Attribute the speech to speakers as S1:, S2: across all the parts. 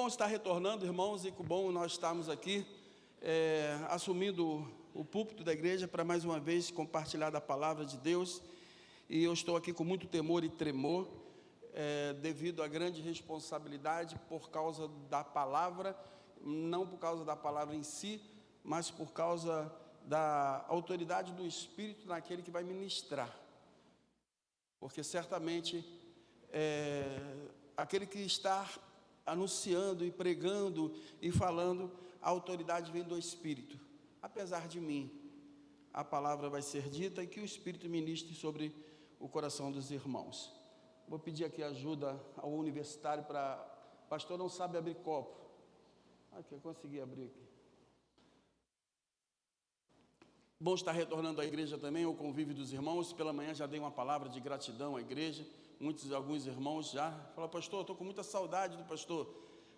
S1: Bom estar retornando, irmãos, e que bom nós estarmos aqui, assumindo o púlpito da igreja para mais uma vez compartilhar da palavra de Deus. E eu estou aqui com muito temor e tremor, devido à grande responsabilidade por causa da palavra, não por causa da palavra em si, mas por causa da autoridade do Espírito naquele que vai ministrar. Porque certamente aquele que está anunciando e pregando e falando, a autoridade vem do Espírito. Apesar de mim, a palavra vai ser dita e que o Espírito ministre sobre o coração dos irmãos. Vou pedir aqui ajuda ao universitário para... Pastor não sabe abrir copo. Aqui, eu consegui abrir aqui. Bom estar retornando à igreja também, ao convívio dos irmãos. Pela manhã já dei uma palavra de gratidão à igreja. Alguns irmãos já falaram: pastor, estou com muita saudade do pastor.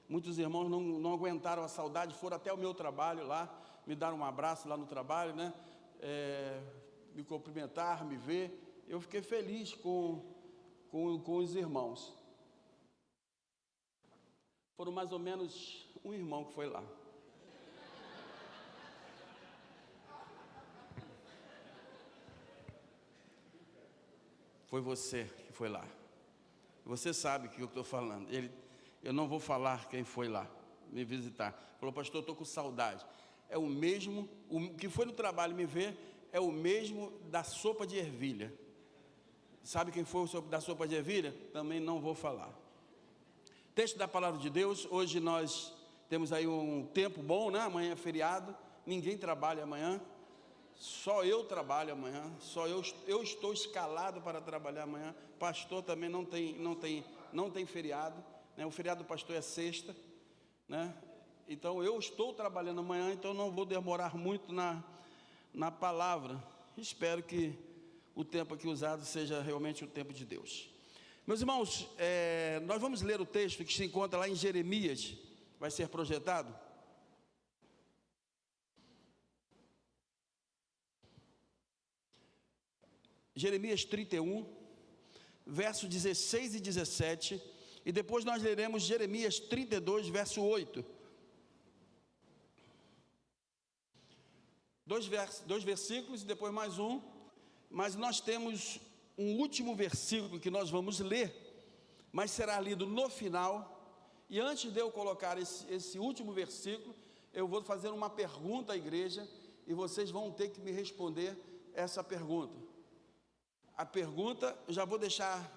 S1: Muitos irmãos não aguentaram a saudade, foram até o meu trabalho lá, me deram um abraço lá no trabalho, né? Me cumprimentar, me ver. Eu fiquei feliz com os irmãos. Foram mais ou menos um irmão que foi lá. Foi você que foi lá. Você sabe o que eu estou falando. Eu não vou falar quem foi lá me visitar. Falou: pastor, eu estou com saudade. É o mesmo, o que foi no trabalho me ver, é o mesmo da sopa de ervilha. Sabe quem foi o da sopa de ervilha? Também não vou falar. Texto da palavra de Deus. Hoje nós temos aí um tempo bom, né? Amanhã é feriado, ninguém trabalha amanhã. Só eu trabalho amanhã, só eu estou escalado para trabalhar amanhã. Pastor também não tem feriado, né? O feriado do pastor é sexta, né? Então eu estou trabalhando amanhã, então não vou demorar muito na palavra. Espero que o tempo aqui usado seja realmente o tempo de Deus. Meus irmãos, nós vamos ler o texto que se encontra lá em Jeremias, vai ser projetado. Jeremias 31, versos 16 e 17, e depois nós leremos Jeremias 32, verso 8. Dois versículos e depois mais um, mas nós temos um último versículo que nós vamos ler, mas será lido no final. E antes de eu colocar esse último versículo, eu vou fazer uma pergunta à igreja, e vocês vão ter que me responder essa pergunta. A pergunta, eu já vou deixar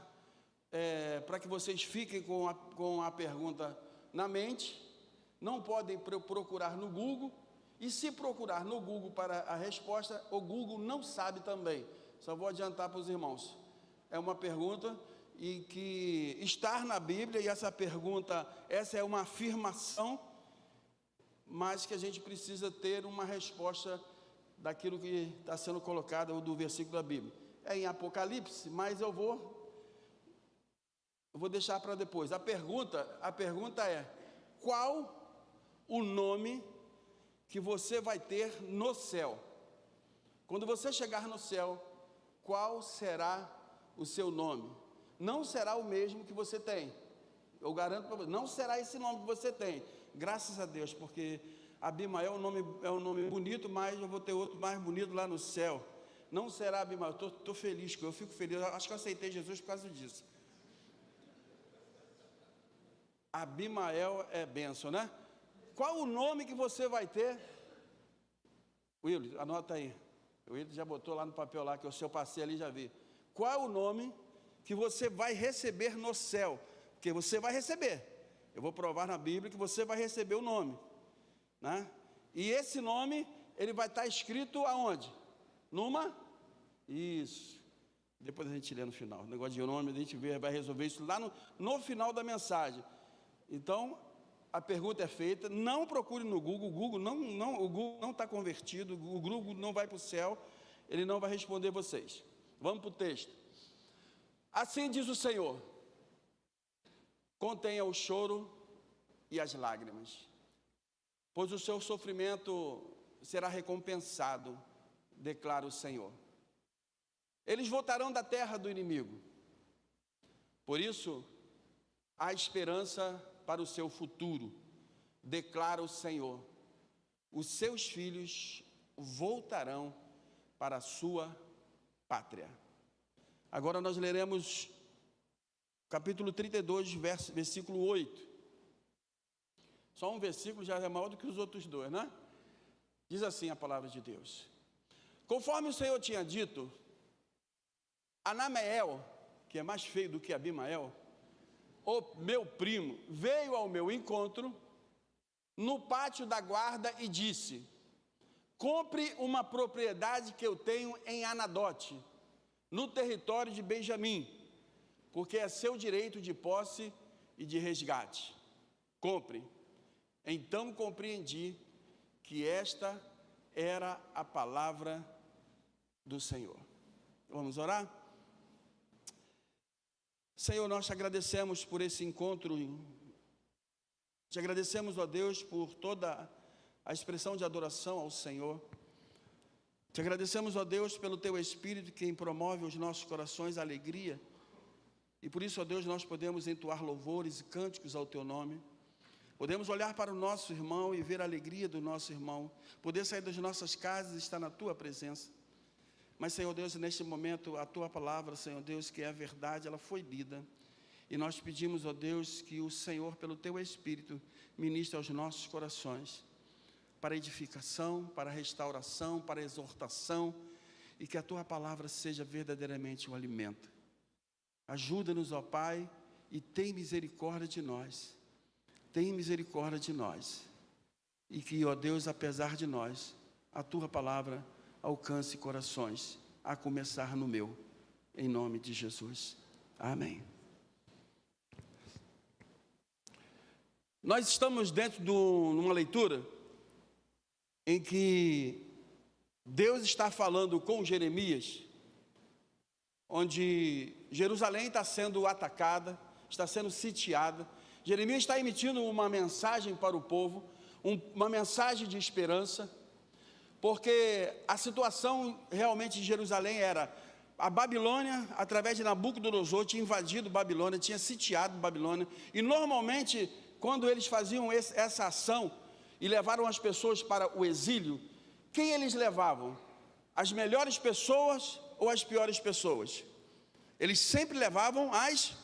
S1: para que vocês fiquem com a pergunta na mente. Não podem procurar no Google, e se procurar no Google para a resposta, o Google não sabe também. Só vou adiantar para os irmãos. É uma pergunta e que está na Bíblia, e essa pergunta, essa é uma afirmação, mas que a gente precisa ter uma resposta daquilo que está sendo colocado do versículo da Bíblia. É em Apocalipse, mas eu vou deixar para depois. A pergunta é: qual o nome que você vai ter no céu? Quando você chegar no céu, qual será o seu nome? Não será o mesmo que você tem. Eu garanto para você, não será esse nome que você tem. Graças a Deus, porque Abimael é um nome bonito, mas eu vou ter outro mais bonito lá no céu. Não será Abimael. Estou feliz, eu fico feliz. Acho que eu aceitei Jesus por causa disso. Abimael é bênção, né? Qual o nome que você vai ter? Will, anota aí. O Will já botou lá no papel lá, que eu passei ali, já vi. Qual é o nome que você vai receber no céu? Porque você vai receber. Eu vou provar na Bíblia que você vai receber o nome, né? E esse nome, ele vai estar escrito aonde? Isso. Depois a gente lê no final. O negócio de nome, a gente vai resolver isso lá no final da mensagem. Então, a pergunta é feita. Não procure no Google. O Google não está convertido. O Google não vai para o céu. Ele não vai responder vocês. Vamos para o texto. Assim diz o Senhor: contenha o choro e as lágrimas, pois o seu sofrimento será recompensado, declara o Senhor. Eles voltarão da terra do inimigo. Por isso, há esperança para o seu futuro, declara o Senhor. Os seus filhos voltarão para a sua pátria. Agora nós leremos capítulo 32, versículo 8. Só um versículo já é maior do que os outros dois, né? Diz assim a palavra de Deus: conforme o Senhor tinha dito, Anameel, que é mais feio do que Abimael, o meu primo, veio ao meu encontro no pátio da guarda e disse: compre uma propriedade que eu tenho em Anadote, no território de Benjamim, porque é seu direito de posse e de resgate. Compre. Então compreendi que esta era a palavra do Senhor. Vamos orar? Senhor, nós te agradecemos por esse encontro. Te agradecemos, ó Deus, por toda a expressão de adoração ao Senhor. Te agradecemos, ó Deus, pelo Teu Espírito, quem promove os nossos corações a alegria. E por isso, ó Deus, nós podemos entoar louvores e cânticos ao Teu nome. Podemos olhar para o nosso irmão e ver a alegria do nosso irmão. Poder sair das nossas casas e estar na Tua presença. Mas, Senhor Deus, neste momento, a Tua palavra, Senhor Deus, que é a verdade, ela foi lida. E nós pedimos, ó Deus, que o Senhor, pelo Teu Espírito, ministre aos nossos corações, para edificação, para restauração, para exortação, e que a Tua palavra seja verdadeiramente um alimento. Ajuda-nos, ó Pai, e tem misericórdia de nós. Tem misericórdia de nós. E que, ó Deus, apesar de nós, a Tua palavra alcance corações, a começar no meu, em nome de Jesus. Amém. Nós estamos dentro de uma leitura em que Deus está falando com Jeremias, onde Jerusalém está sendo atacada, está sendo sitiada. Jeremias está emitindo uma mensagem para o povo, uma mensagem de esperança, porque a situação realmente de Jerusalém era: a Babilônia, através de Nabucodonosor, tinha invadido Babilônia, tinha sitiado Babilônia, e normalmente, quando eles faziam essa ação e levaram as pessoas para o exílio, quem eles levavam? As melhores pessoas ou as piores pessoas? Eles sempre levavam as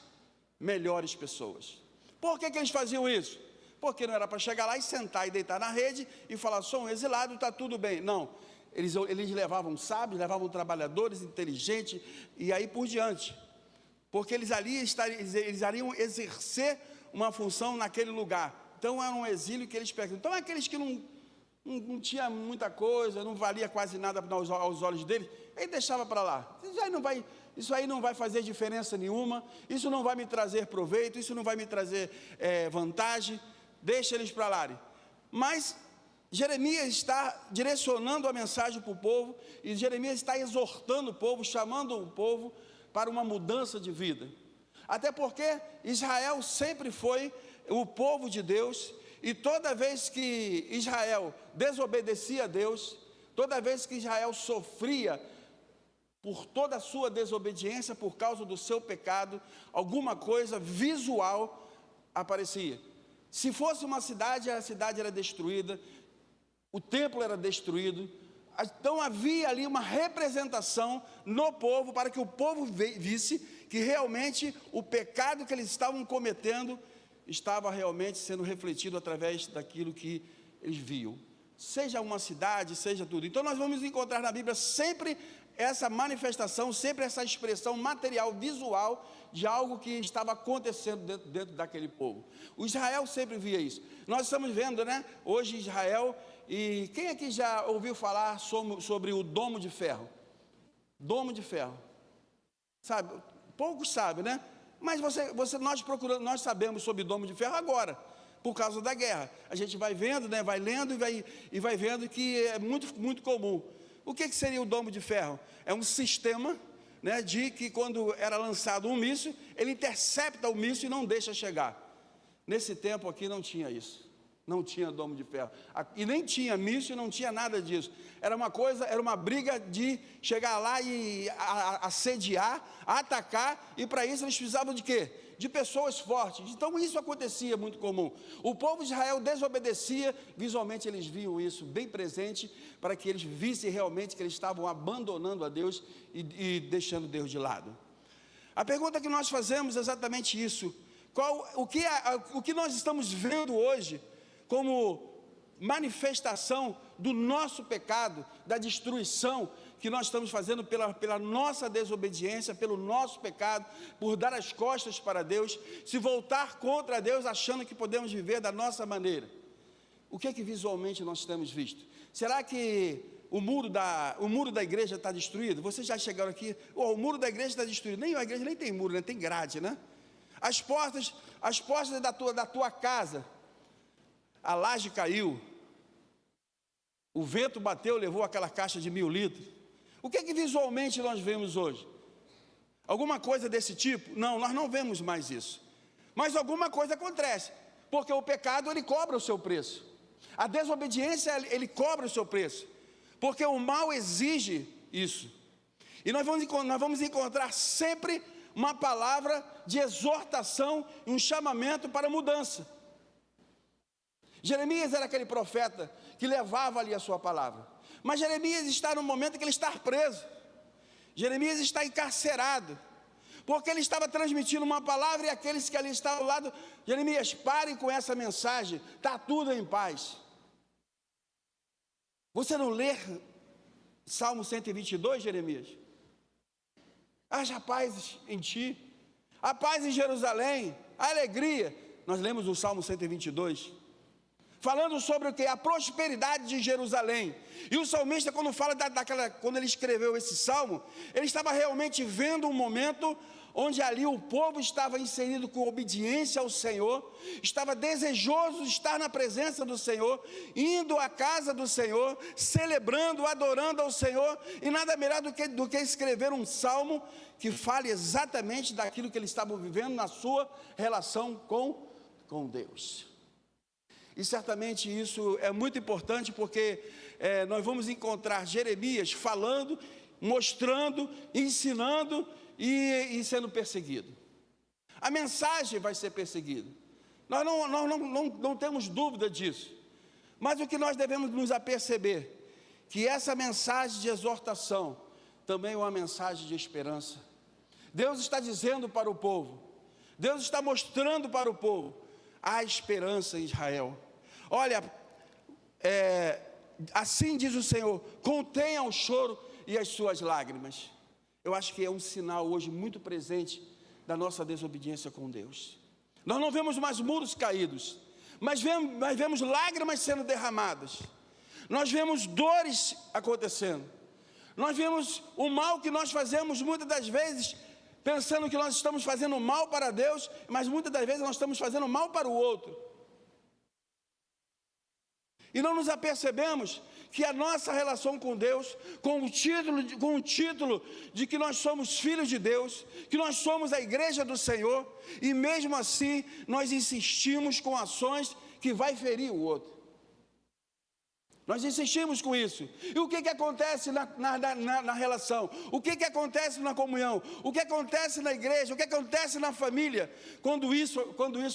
S1: melhores pessoas. Por que eles faziam isso? Porque não era para chegar lá e sentar e deitar na rede e falar: sou um exilado, está tudo bem. Não, eles levavam sábios, levavam trabalhadores inteligentes e aí por diante. Porque eles iriam exercer uma função naquele lugar. Então era um exílio que eles pegavam. Então aqueles que não tinha muita coisa, não valia quase nada aos olhos deles, ele deixava para lá. Isso aí não vai fazer diferença nenhuma, isso não vai me trazer proveito, isso não vai me trazer vantagem, deixa eles para lá. Mas Jeremias está direcionando a mensagem para o povo, e Jeremias está exortando o povo, chamando o povo para uma mudança de vida. Até porque Israel sempre foi o povo de Deus, e toda vez que Israel desobedecia a Deus, toda vez que Israel sofria por toda a sua desobediência, por causa do seu pecado, alguma coisa visual aparecia. Se fosse uma cidade, a cidade era destruída, o templo era destruído. Então havia ali uma representação no povo, para que o povo visse que realmente o pecado que eles estavam cometendo estava realmente sendo refletido através daquilo que eles viam. Seja uma cidade, seja tudo. Então nós vamos encontrar na Bíblia sempre essa manifestação, sempre essa expressão material, visual, de algo que estava acontecendo dentro daquele povo. O Israel sempre via isso. Nós estamos vendo, né, hoje Israel, e quem aqui já ouviu falar sobre o Domo de Ferro? Domo de Ferro. Sabe, poucos sabem, né? Mas nós sabemos sobre o Domo de Ferro agora, por causa da guerra. A gente vai vendo, né, vai lendo e vai vendo que é muito, muito comum. O que seria o Domo de Ferro? É um sistema, né, de que quando era lançado um míssil, ele intercepta o míssil e não deixa chegar. Nesse tempo aqui não tinha isso. Não tinha Domo de Ferro. E nem tinha míssil, não tinha nada disso. Era uma briga de chegar lá e assediar, atacar, e para isso eles precisavam de quê? de pessoas fortes. Então isso acontecia muito comum. O povo de Israel desobedecia, visualmente eles viam isso bem presente, para que eles vissem realmente que eles estavam abandonando a Deus e deixando Deus de lado. A pergunta que nós fazemos é exatamente isso. O que nós estamos vendo hoje como manifestação do nosso pecado, da destruição que nós estamos fazendo pela nossa desobediência, pelo nosso pecado, por dar as costas para Deus, se voltar contra Deus, achando que podemos viver da nossa maneira. O que é que visualmente nós temos visto? Será que o muro da igreja está destruído? Vocês já chegaram aqui, o muro da igreja está destruído. Nem a igreja nem tem muro, né? Tem grade, né? As portas da tua casa, a laje caiu, o vento bateu, levou aquela caixa de 1000 litros. O que é que visualmente nós vemos hoje? Alguma coisa desse tipo? Não, nós não vemos mais isso. Mas alguma coisa acontece, porque o pecado, ele cobra o seu preço. A desobediência, ele cobra o seu preço, porque o mal exige isso. E nós vamos encontrar sempre uma palavra de exortação e um chamamento para mudança. Jeremias era aquele profeta que levava ali a sua palavra. Mas Jeremias está no momento que ele está preso. Jeremias está encarcerado, porque ele estava transmitindo uma palavra e aqueles que ali estavam ao lado, Jeremias, parem com essa mensagem, está tudo em paz. Você não lê Salmo 122, Jeremias? Haja paz em ti, a paz em Jerusalém, a alegria. Nós lemos o Salmo 122, falando sobre o que? A prosperidade de Jerusalém. E o salmista, quando fala quando ele escreveu esse salmo, ele estava realmente vendo um momento onde ali o povo estava inserido com obediência ao Senhor, estava desejoso de estar na presença do Senhor, indo à casa do Senhor, celebrando, adorando ao Senhor, e nada melhor do que escrever um salmo que fale exatamente daquilo que eles estavam vivendo na sua relação com Deus. E certamente isso é muito importante, porque nós vamos encontrar Jeremias falando, mostrando, ensinando e sendo perseguido. A mensagem vai ser perseguida. Nós não temos dúvida disso. Mas o que nós devemos nos aperceber, que essa mensagem de exortação também é uma mensagem de esperança. Deus está dizendo para o povo, Deus está mostrando para o povo, há esperança em Israel. Olha, assim diz o Senhor, contenha o choro e as suas lágrimas. Eu acho que é um sinal hoje muito presente da nossa desobediência com Deus. Nós não vemos mais muros caídos, mas vemos lágrimas sendo derramadas. Nós vemos dores acontecendo. Nós vemos o mal que nós fazemos muitas das vezes, pensando que nós estamos fazendo mal para Deus, mas muitas das vezes nós estamos fazendo mal para o outro. E não nos apercebemos que a nossa relação com Deus, com o título de que nós somos filhos de Deus, que nós somos a igreja do Senhor, e mesmo assim nós insistimos com ações que vai ferir o outro. Nós insistimos com isso. E o que acontece na relação? O que acontece na comunhão? O que acontece na igreja? O que acontece na família? Quando isso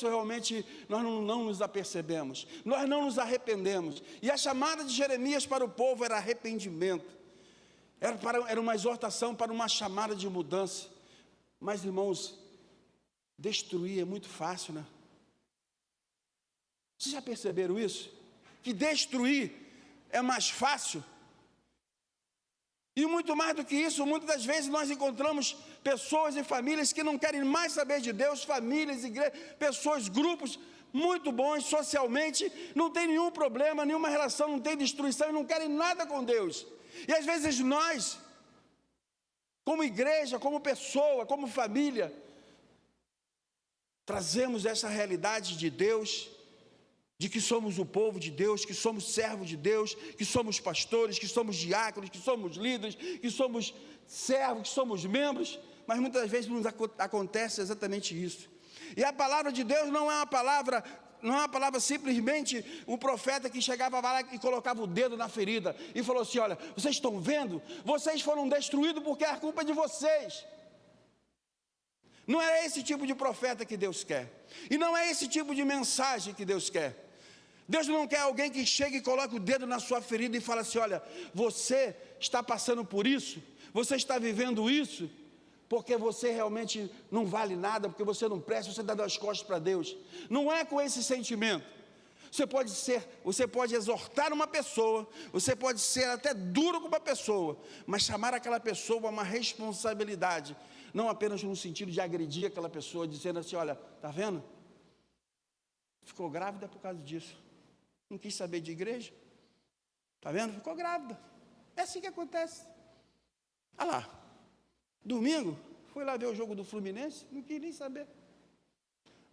S1: realmente nós não nos apercebemos, nós não nos arrependemos. E a chamada de Jeremias para o povo era arrependimento. Era uma exortação para uma chamada de mudança. Mas, irmãos, destruir é muito fácil, né? Vocês já perceberam isso? Que destruir é mais fácil. E muito mais do que isso, muitas das vezes nós encontramos pessoas e famílias que não querem mais saber de Deus, famílias, igrejas, pessoas, grupos muito bons socialmente, não tem nenhum problema, nenhuma relação, não tem destruição e não querem nada com Deus. E às vezes nós, como igreja, como pessoa, como família, trazemos essa realidade de Deus, de que somos o povo de Deus, que somos servos de Deus, que somos pastores, que somos diáconos, que somos líderes, que somos servos, que somos membros, mas muitas vezes nos acontece exatamente isso. E a palavra de Deus não é uma palavra simplesmente um profeta que chegava lá e colocava o dedo na ferida e falou assim: olha, vocês estão vendo? Vocês foram destruídos porque é a culpa de vocês. Não é esse tipo de profeta que Deus quer. E não é esse tipo de mensagem que Deus quer. Deus não quer alguém que chegue e coloque o dedo na sua ferida e fale assim: olha, você está passando por isso, você está vivendo isso, porque você realmente não vale nada, porque você não presta, você está dando as costas para Deus. Não é com esse sentimento. Você pode exortar uma pessoa, você pode ser até duro com uma pessoa, mas chamar aquela pessoa a uma responsabilidade, não apenas no sentido de agredir aquela pessoa, dizendo assim: olha, está vendo? Ficou grávida por causa disso. Não quis saber de igreja. Está vendo? Ficou grávida. É assim que acontece. Olha lá, domingo, fui lá ver o jogo do Fluminense, não quis nem saber.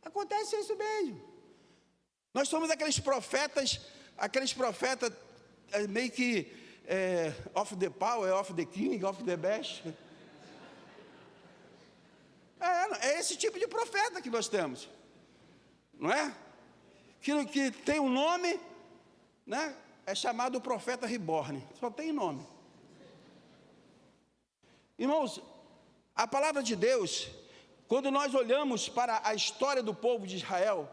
S1: Acontece isso mesmo. Nós somos aqueles profetas meio que off the power, off the king, off the best. É esse tipo de profeta que nós temos, não é? Que tem um nome, né? É chamado profeta reborn, só tem nome. Irmãos, a palavra de Deus, quando nós olhamos para a história do povo de Israel,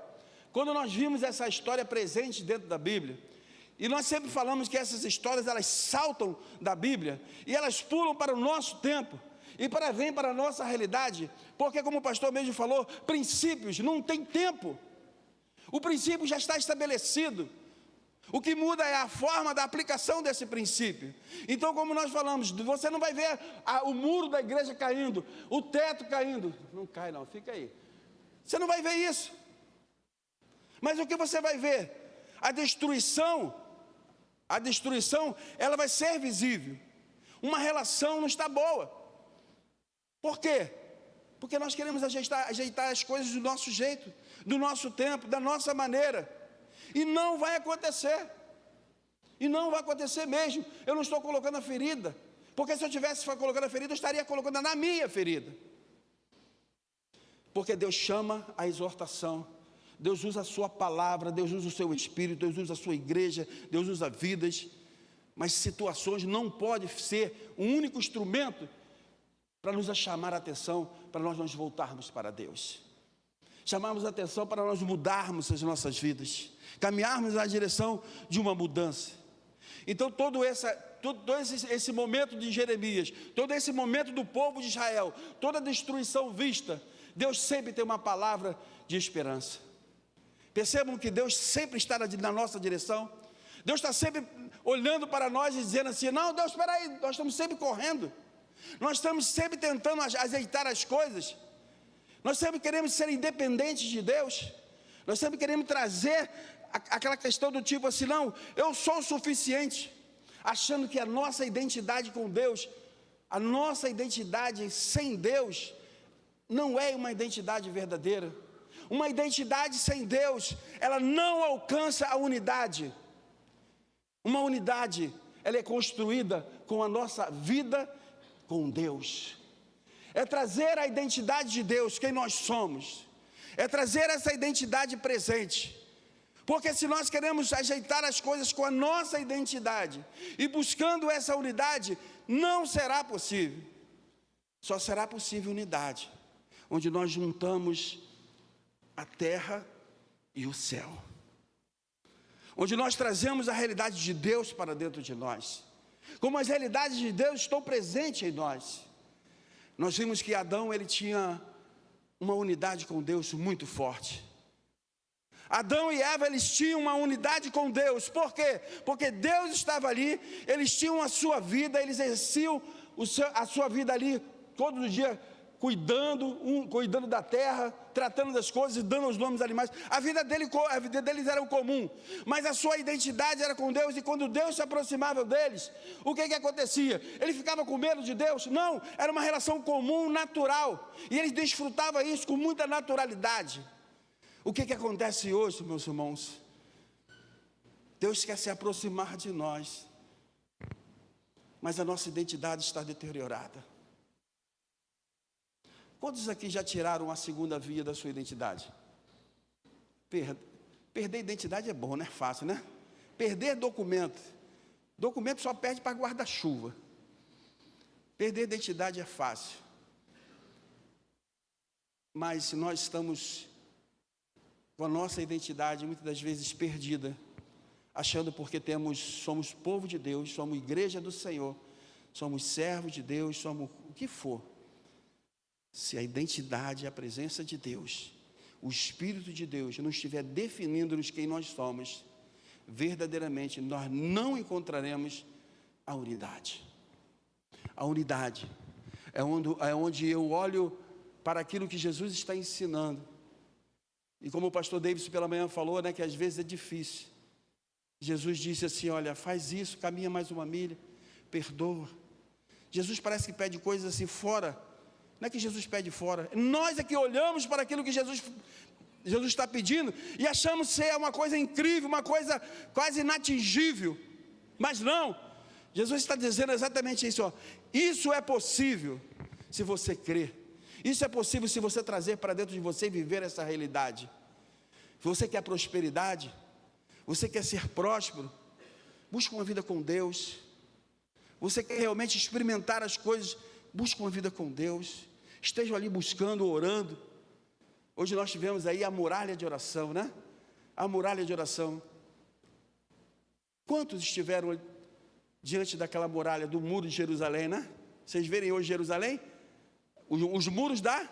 S1: quando nós vimos essa história presente dentro da Bíblia, e nós sempre falamos que essas histórias, elas saltam da Bíblia, e elas pulam para o nosso tempo, e vêm para a nossa realidade, porque como o pastor mesmo falou, princípios não tem tempo, o princípio já está estabelecido, o que muda é a forma da aplicação desse princípio. Então, como nós falamos, você não vai ver o muro da igreja caindo, o teto caindo, não cai não, fica aí, você não vai ver isso. Mas o que você vai ver? A destruição, ela vai ser visível. Uma relação não está boa. Por quê? Porque nós queremos ajeitar as coisas do nosso jeito, do nosso tempo, da nossa maneira. E não vai acontecer. E não vai acontecer mesmo. Eu não estou colocando a ferida, porque se eu estivesse colocando a ferida, eu estaria colocando na minha ferida. Porque Deus chama a exortação. Deus usa a sua palavra, Deus usa o seu espírito, Deus usa a sua igreja, Deus usa vidas, mas situações não podem ser o único instrumento para nos chamar a atenção, para nós nos voltarmos para Deus. Chamarmos a atenção para nós mudarmos as nossas vidas, caminharmos na direção de uma mudança. Então todo esse momento de Jeremias, todo esse momento do povo de Israel, toda a destruição vista, Deus sempre tem uma palavra de esperança. Percebam que Deus sempre está na nossa direção. Deus está sempre olhando para nós e dizendo assim: não, Deus, espera aí, nós estamos sempre correndo. Nós estamos sempre tentando ajeitar as coisas. Nós sempre queremos ser independentes de Deus. Nós sempre queremos trazer aquela questão do tipo assim: não, eu sou o suficiente. Achando que a nossa identidade com Deus, a nossa identidade sem Deus, não é uma identidade verdadeira. Uma identidade sem Deus, ela não alcança a unidade. Uma unidade, ela é construída com a nossa vida com Deus. É trazer a identidade de Deus, quem nós somos. É trazer essa identidade presente. Porque se nós queremos ajeitar as coisas com a nossa identidade, e buscando essa unidade, não será possível. Só será possível unidade, onde nós juntamos a terra e o céu, onde nós trazemos a realidade de Deus para dentro de nós, como as realidades de Deus estão presentes em nós. Nós vimos que Adão, ele tinha uma unidade com Deus muito forte. Adão e Eva, eles tinham uma unidade com Deus. Por quê? Porque Deus estava ali, eles tinham a sua vida, eles exerciam a sua vida ali, todo dia, cuidando da terra, tratando das coisas, dando os nomes dos animais. A vida deles era o comum, mas a sua identidade era com Deus, e quando Deus se aproximava deles, o que acontecia? Ele ficava com medo de Deus? Não, era uma relação comum, natural, e eles desfrutavam isso com muita naturalidade. O que acontece hoje, meus irmãos? Deus quer se aproximar de nós, mas a nossa identidade está deteriorada. Quantos aqui já tiraram a segunda via da sua identidade? Perder identidade é bom, não é fácil, né? Perder documento. Documento só perde para guarda-chuva. Perder identidade é fácil. Mas nós estamos com a nossa identidade muitas das vezes perdida, achando porque somos povo de Deus, somos igreja do Senhor, somos servos de Deus, somos o que for. Se a identidade, a presença de Deus, o Espírito de Deus não estiver definindo-nos quem nós somos, verdadeiramente nós não encontraremos a unidade. A unidade é onde eu olho para aquilo que Jesus está ensinando. E como o pastor Davis pela manhã falou, né, que às vezes é difícil. Jesus disse assim, olha, faz isso, caminha mais uma milha, perdoa. Jesus parece que pede coisas assim fora. Não é que Jesus pede fora. Nós é que olhamos para aquilo que Jesus está pedindo e achamos ser uma coisa incrível, uma coisa quase inatingível. Mas não. Jesus está dizendo exatamente isso. Ó. Isso é possível se você crer. Isso é possível se você trazer para dentro de você e viver essa realidade. Você quer prosperidade? Você quer ser próspero? Busca uma vida com Deus. Você quer realmente experimentar as coisas? Busca uma vida com Deus. Estejam ali buscando, orando. Hoje nós tivemos aí a muralha de oração, né? A muralha de oração. Quantos estiveram diante daquela muralha do muro de Jerusalém, né? Vocês verem hoje Jerusalém? Os muros da...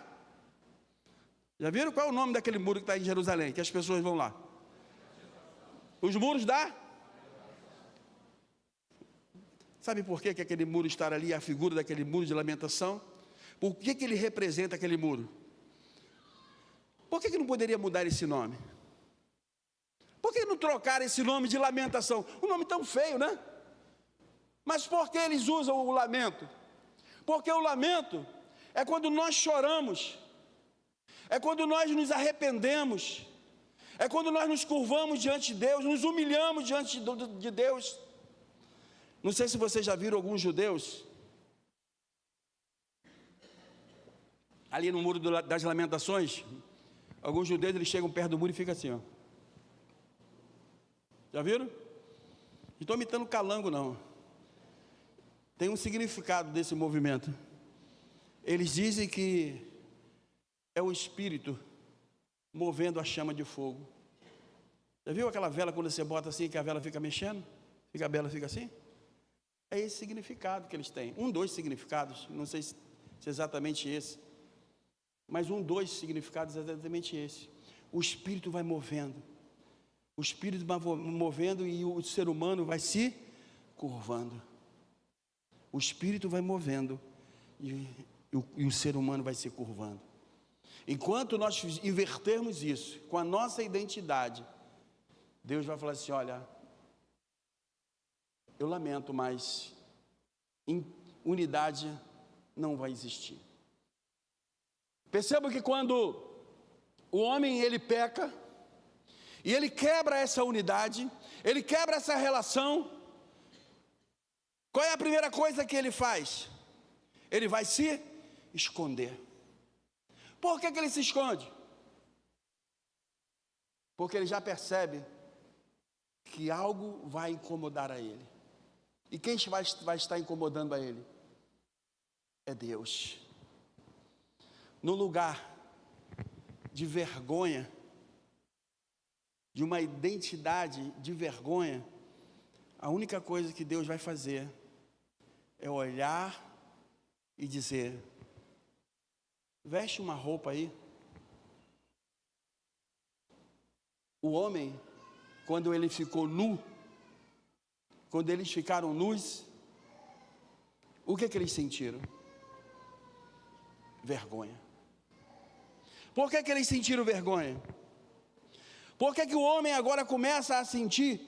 S1: Já viram qual é o nome daquele muro que está em Jerusalém? Que as pessoas vão lá. Os muros da... Sabe por que aquele muro está ali, a figura daquele muro de lamentação? Por que ele representa aquele muro? Por que não poderia mudar esse nome? Por que não trocar esse nome de lamentação? Um nome tão feio, né? Mas por que eles usam o lamento? Porque o lamento é quando nós choramos, é quando nós nos arrependemos, é quando nós nos curvamos diante de Deus, nos humilhamos diante de Deus. Não sei se vocês já viram alguns judeus, ali no muro das lamentações, alguns judeus eles chegam perto do muro e ficam assim, ó. Já viram? Não estou imitando calango não. Tem um significado desse movimento. Eles dizem que é o Espírito movendo a chama de fogo. Já viu aquela vela quando você bota assim, que a vela fica mexendo? A vela fica assim? É esse significado que eles têm. Dois significados, não sei se é exatamente esse. Mas dois significados é exatamente esse. O Espírito vai movendo. O Espírito vai movendo e o ser humano vai se curvando. O Espírito vai movendo e o ser humano vai se curvando. Enquanto nós invertermos isso com a nossa identidade, Deus vai falar assim, olha, eu lamento, mas unidade não vai existir. Perceba que quando o homem ele peca, e ele quebra essa unidade, ele quebra essa relação, qual é a primeira coisa que ele faz? Ele vai se esconder. Por que ele se esconde? Porque ele já percebe que algo vai incomodar a ele. E quem vai estar incomodando a ele? É Deus. No lugar de vergonha, de uma identidade de vergonha, a única coisa que Deus vai fazer é olhar e dizer, veste uma roupa aí. O homem, quando ele ficou nu, quando eles ficaram nus, o que eles sentiram? Vergonha. Por que eles sentiram vergonha? Por que o homem agora começa a sentir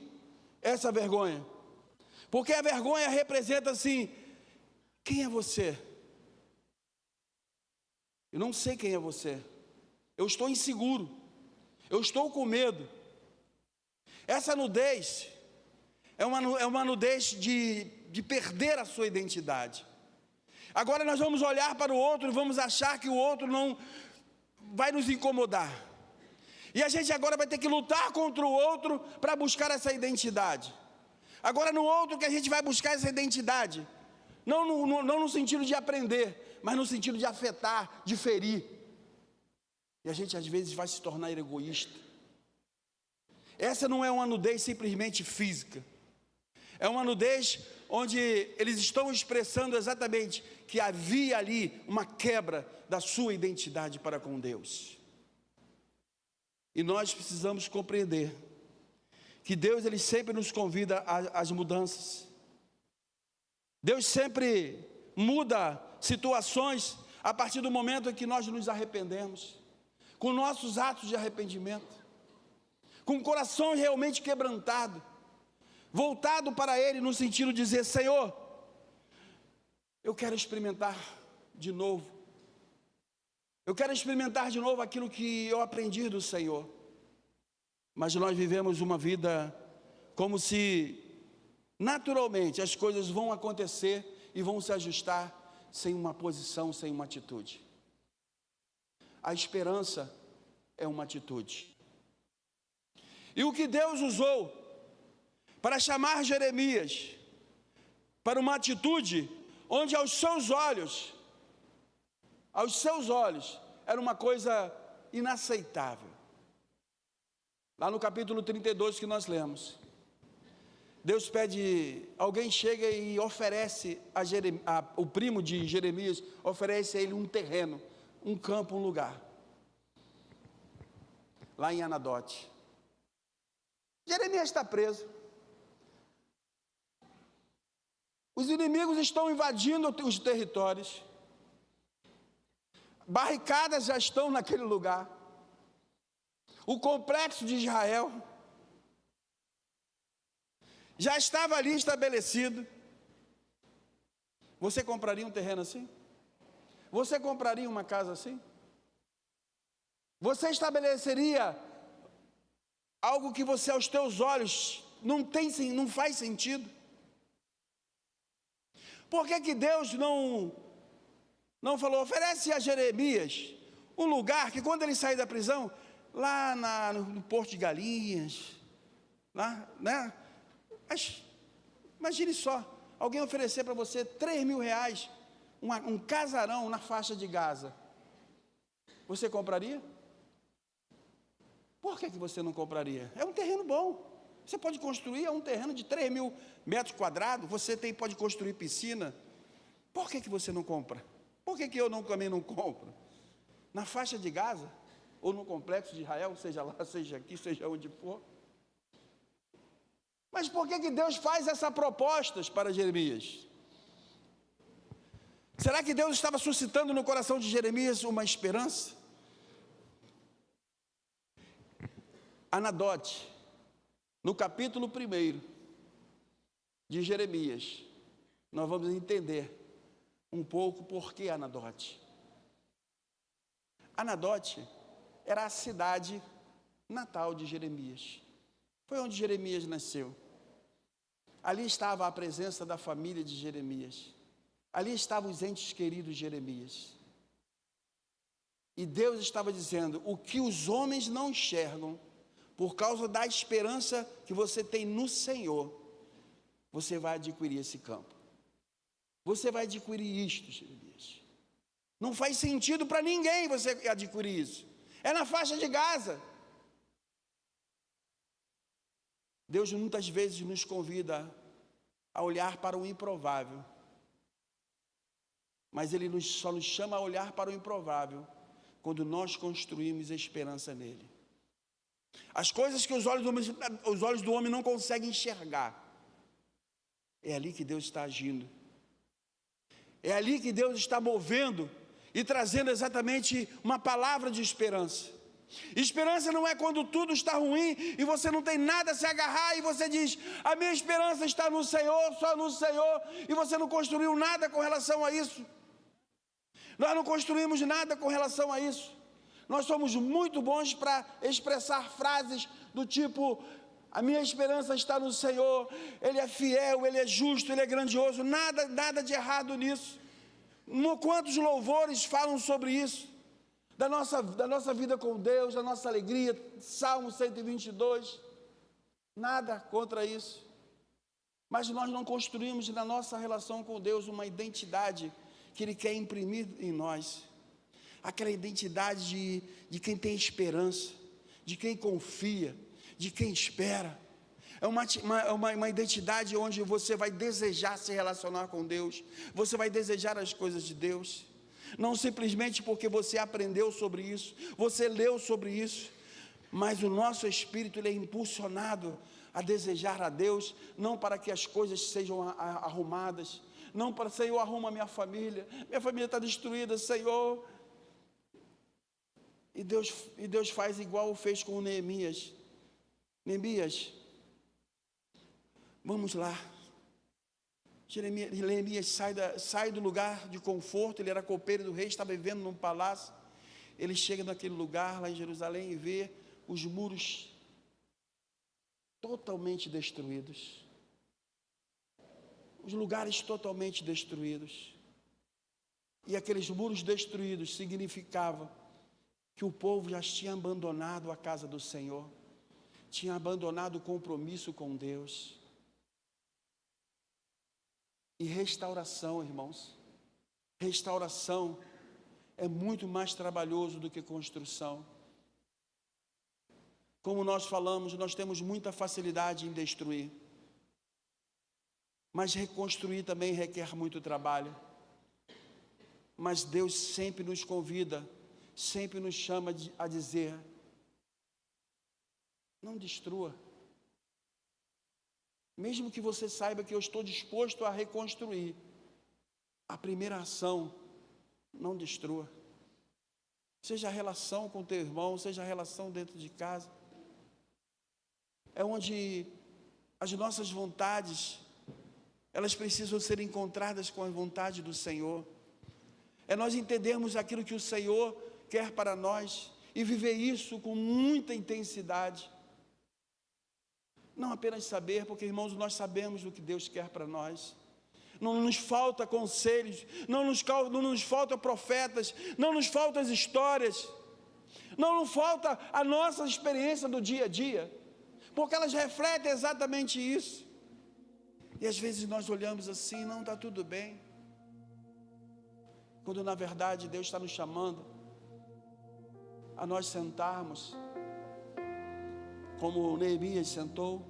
S1: essa vergonha? Porque a vergonha representa assim, quem é você? Eu não sei quem é você. Eu estou inseguro. Eu estou com medo. Essa nudez é uma nudez de perder a sua identidade. Agora nós vamos olhar para o outro e vamos achar que o outro não vai nos incomodar. E a gente agora vai ter que lutar contra o outro para buscar essa identidade. Agora no outro que a gente vai buscar essa identidade, não no sentido de aprender, mas no sentido de afetar, de ferir. E a gente às vezes vai se tornar egoísta. Essa não é uma nudez simplesmente física. É uma nudez onde eles estão expressando exatamente que havia ali uma quebra da sua identidade para com Deus. E nós precisamos compreender que Deus, Ele sempre nos convida às mudanças. Deus sempre muda situações a partir do momento em que nós nos arrependemos, com nossos atos de arrependimento, com o coração realmente quebrantado, voltado para Ele no sentido de dizer: Senhor, eu quero experimentar de novo. Eu quero experimentar de novo aquilo que eu aprendi do Senhor. Mas nós vivemos uma vida como se naturalmente as coisas vão acontecer e vão se ajustar sem uma posição, sem uma atitude. A esperança é uma atitude. E o que Deus usou para chamar Jeremias para uma atitude onde aos seus olhos, era uma coisa inaceitável. Lá no capítulo 32 que nós lemos, Deus pede, alguém chega e oferece o primo de Jeremias, oferece a ele um terreno, um campo, um lugar, lá em Anadote. Jeremias está preso. Os inimigos estão invadindo os territórios. Barricadas já estão naquele lugar. O complexo de Israel já estava ali estabelecido. Você compraria um terreno assim? Você compraria uma casa assim? Você estabeleceria algo que você, aos teus olhos, não faz sentido? Por que Deus não falou, oferece a Jeremias um lugar que quando ele sair da prisão, lá no Porto de Galinhas, lá, né? Mas, imagine só, alguém oferecer para você R$3.000, um casarão na faixa de Gaza. Você compraria? Por que você não compraria? É um terreno bom. Você pode construir, é um terreno de 3.000 metros quadrados, você pode construir piscina. Por que você não compra? Por que eu também não compro? Na faixa de Gaza, ou no complexo de Israel, seja lá, seja aqui, seja onde for. Mas por que Deus faz essas propostas para Jeremias? Será que Deus estava suscitando no coração de Jeremias uma esperança? Anadote, no capítulo 1 de Jeremias, nós vamos entender um pouco por que Anadote. Anadote era a cidade natal de Jeremias. Foi onde Jeremias nasceu. Ali estava a presença da família de Jeremias. Ali estavam os entes queridos de Jeremias. E Deus estava dizendo, o que os homens não enxergam, por causa da esperança que você tem no Senhor, você vai adquirir esse campo. Você vai adquirir isto, Jeremias. Não faz sentido para ninguém você adquirir isso. É na faixa de Gaza. Deus muitas vezes nos convida a olhar para o improvável. Mas Ele só nos chama a olhar para o improvável quando nós construímos a esperança nele. As coisas que os olhos do homem não conseguem enxergar, é ali que Deus está agindo. É ali que Deus está movendo e trazendo exatamente uma palavra de esperança. Esperança não é quando tudo está ruim e você não tem nada a se agarrar e você diz, a minha esperança está no Senhor, só no Senhor, e você não construiu nada com relação a isso. Nós não construímos nada com relação a isso. Nós somos muito bons para expressar frases do tipo, a minha esperança está no Senhor, Ele é fiel, Ele é justo, Ele é grandioso, nada de errado nisso. Quantos louvores falam sobre isso? Da nossa vida com Deus, da nossa alegria, Salmo 122, nada contra isso. Mas nós não construímos na nossa relação com Deus uma identidade que Ele quer imprimir em nós. aquela identidade de quem tem esperança, de quem confia, de quem espera. É uma identidade onde você vai desejar se relacionar com Deus, você vai desejar as coisas de Deus, não simplesmente porque você aprendeu sobre isso, você leu sobre isso, mas o nosso espírito ele é impulsionado a desejar a Deus, não para que as coisas sejam arrumadas, não para, Senhor, arruma minha família está destruída, Senhor. E Deus faz igual fez com Neemias. Neemias, vamos lá. Neemias sai do lugar de conforto, ele era copeiro do rei, estava vivendo num palácio. Ele chega naquele lugar lá em Jerusalém e vê os muros totalmente destruídos. Os lugares totalmente destruídos. E aqueles muros destruídos significavam que o povo já tinha abandonado a casa do Senhor, tinha abandonado o compromisso com Deus. E restauração, irmãos, restauração é muito mais trabalhoso do que construção. Como nós falamos, nós temos muita facilidade em destruir, mas reconstruir também requer muito trabalho. Mas Deus sempre nos convida, sempre nos chama a dizer: não destrua. Mesmo que você saiba que eu estou disposto a reconstruir, a primeira ação, não destrua. Seja a relação com o teu irmão, seja a relação dentro de casa. É onde as nossas vontades, elas precisam ser encontradas com a vontade do Senhor. É nós entendermos aquilo que o Senhor quer para nós e viver isso com muita intensidade. Não apenas saber, porque, irmãos, nós sabemos o que Deus quer para nós. Não nos falta conselhos, não nos falta profetas, não nos faltam as histórias, não nos falta a nossa experiência do dia a dia, porque elas refletem exatamente isso. E às vezes nós olhamos assim, não, está tudo bem, quando na verdade Deus está nos chamando a nós sentarmos, como Neemias sentou.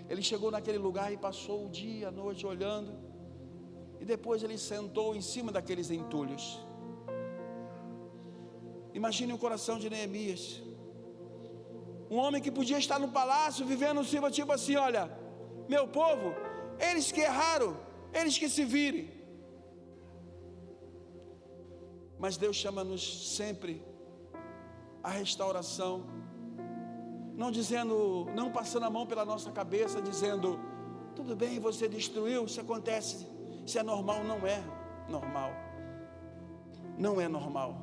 S1: Ele chegou naquele lugar e passou o dia, a noite olhando, e depois ele sentou em cima daqueles entulhos. Imagine o coração de Neemias, um homem que podia estar no palácio, vivendo tipo assim: olha, meu povo, eles que erraram, eles que se virem. Mas Deus chama-nos sempre a restauração, não dizendo, não passando a mão pela nossa cabeça, dizendo: tudo bem, você destruiu, isso acontece, isso é normal. Não é normal, não é normal.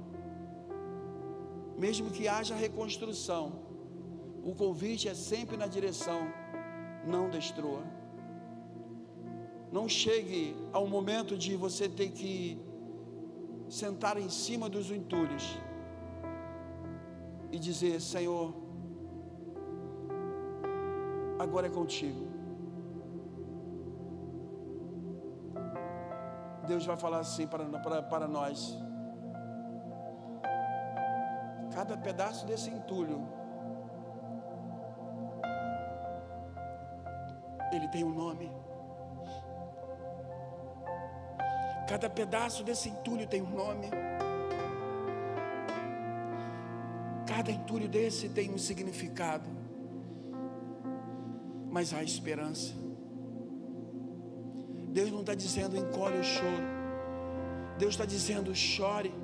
S1: Mesmo que haja reconstrução, o convite é sempre na direção: não destrua. Não chegue ao momento de você ter que sentar em cima dos entulhos e dizer: Senhor, agora é contigo. Deus vai falar assim para nós: cada pedaço desse entulho, ele tem um nome. Cada pedaço desse entulho tem um nome. Cada entulho desse tem um significado. Mas há esperança. Deus não está dizendo encolhe o choro. Deus está dizendo chore.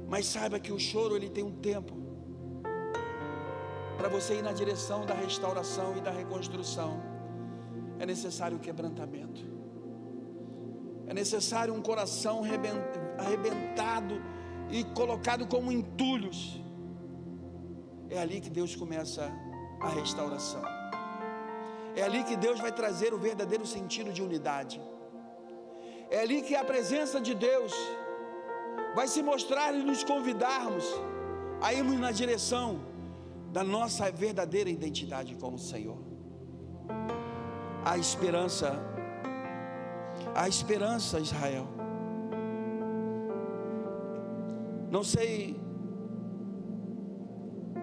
S1: Mas saiba que o choro ele tem um tempo. Para você ir na direção da restauração e da reconstrução, é necessário quebrantamento. É necessário um coração arrebentado e colocado como entulhos. É ali que Deus começa a restauração. É ali que Deus vai trazer o verdadeiro sentido de unidade. É ali que a presença de Deus vai se mostrar e nos convidarmos a irmos na direção da nossa verdadeira identidade com o Senhor. A esperança, Israel. Não sei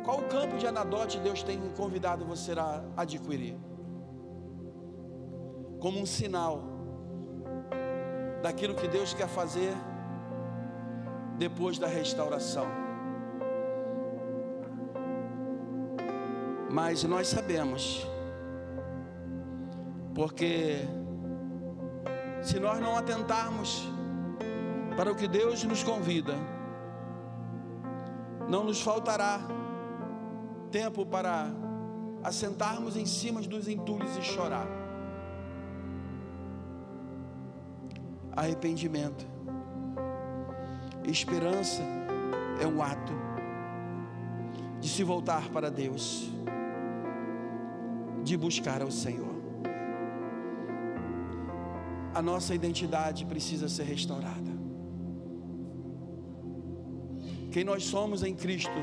S1: qual o campo de anadote Deus tem convidado você a adquirir, como um sinal daquilo que Deus quer fazer depois da restauração. Mas nós sabemos, porque se nós não atentarmos para o que Deus nos convida, não nos faltará tempo para assentarmos em cima dos entulhos e chorar. Arrependimento, esperança é um ato de se voltar para Deus, de buscar ao Senhor. A nossa identidade precisa ser restaurada. Quem nós somos em Cristo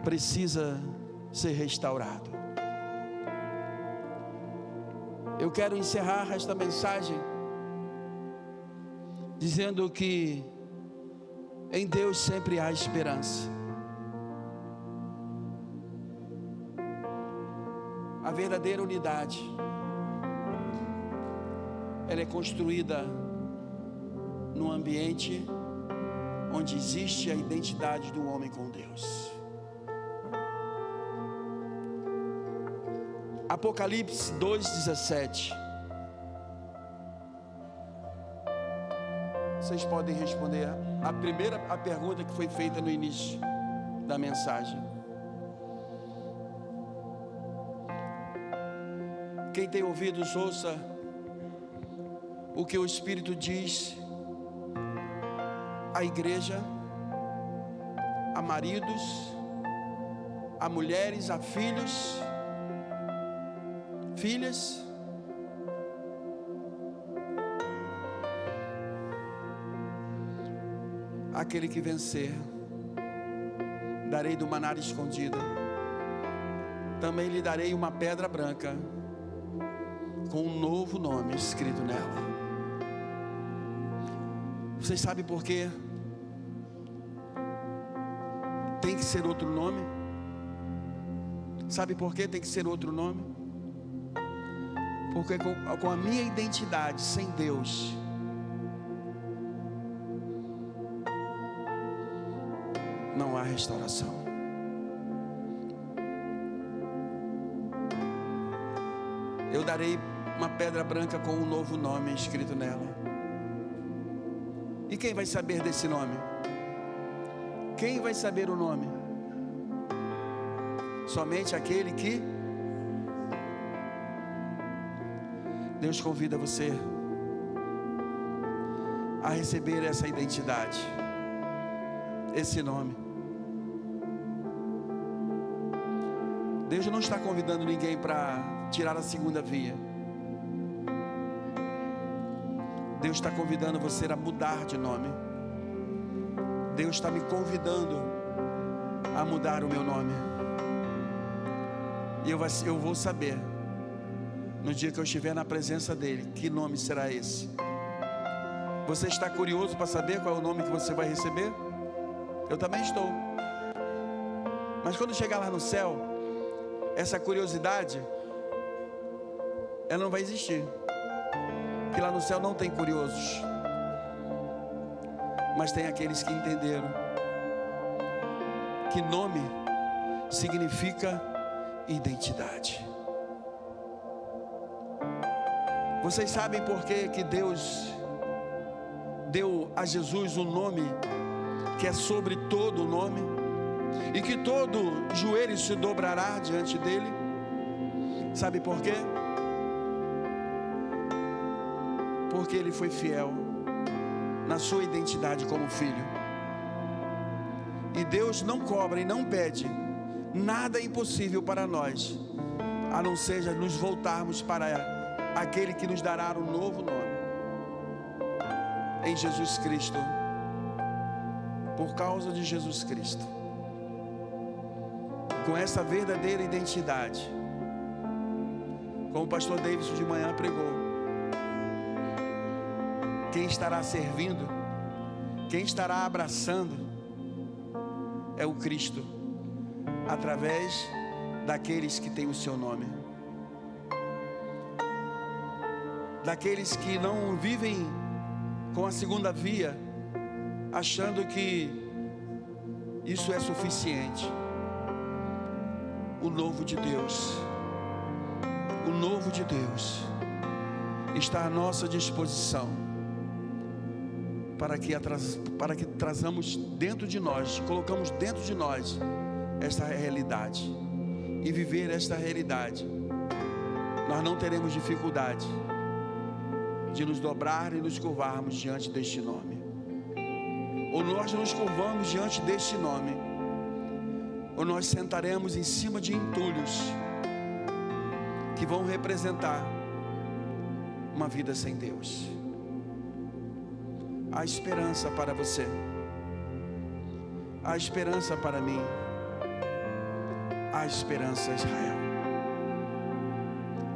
S1: precisa ser restaurado. Eu quero encerrar esta mensagem dizendo que em Deus sempre há esperança. A verdadeira unidade, ela é construída num ambiente onde existe a identidade do homem com Deus. Apocalipse 2:17. Vocês podem responder a pergunta que foi feita no início da mensagem. Quem tem ouvidos, ouça o que o Espírito diz à igreja, a maridos, a mulheres, a filhos, filhas. Aquele que vencer, darei do maná escondido, também lhe darei uma pedra branca, com um novo nome escrito nela. Vocês sabem por quê? Tem que ser outro nome? Sabe por que tem que ser outro nome? Porque com a minha identidade sem Deus, não há restauração. Eu darei uma pedra branca com um novo nome escrito nela. E quem vai saber desse nome? Quem vai saber o nome? Somente aquele que Deus convida você a receber essa identidade, esse nome. Deus não está convidando ninguém para tirar a segunda via. Deus está convidando você a mudar de nome. Deus está me convidando a mudar o meu nome. E eu vou saber, no dia que eu estiver na presença dEle, que nome será esse. Você está curioso para saber qual é o nome que você vai receber? Eu também estou. Mas quando chegar lá no céu, essa curiosidade, ela não vai existir. Porque lá no céu não tem curiosos, mas tem aqueles que entenderam que nome significa identidade. Vocês sabem por que Deus deu a Jesus um nome que é sobre todo nome, e que todo joelho se dobrará diante dele? Sabe por quê? Porque ele foi fiel na sua identidade como filho. E Deus não cobra e não pede nada impossível para nós, a não ser nos voltarmos para aquele que nos dará um novo nome, em Jesus Cristo. Por causa de Jesus Cristo, com essa verdadeira identidade, como o pastor Davidson de manhã pregou, quem estará servindo,
S2: Quem estará abraçando é o Cristo, através daqueles que têm o seu nome, daqueles que não vivem com a segunda via, achando que isso é suficiente. O novo de Deus, o novo de Deus está à nossa disposição, para que trazamos dentro de nós, colocamos dentro de nós esta realidade, e viver esta realidade. Nós não teremos dificuldade de nos dobrar e nos curvarmos diante deste nome. Ou nós nos curvamos diante deste nome, ou nós sentaremos em cima de entulhos que vão representar uma vida sem Deus. Há esperança para você, há esperança para mim, há esperança, Israel,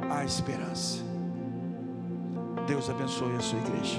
S2: há esperança. Deus abençoe a sua igreja.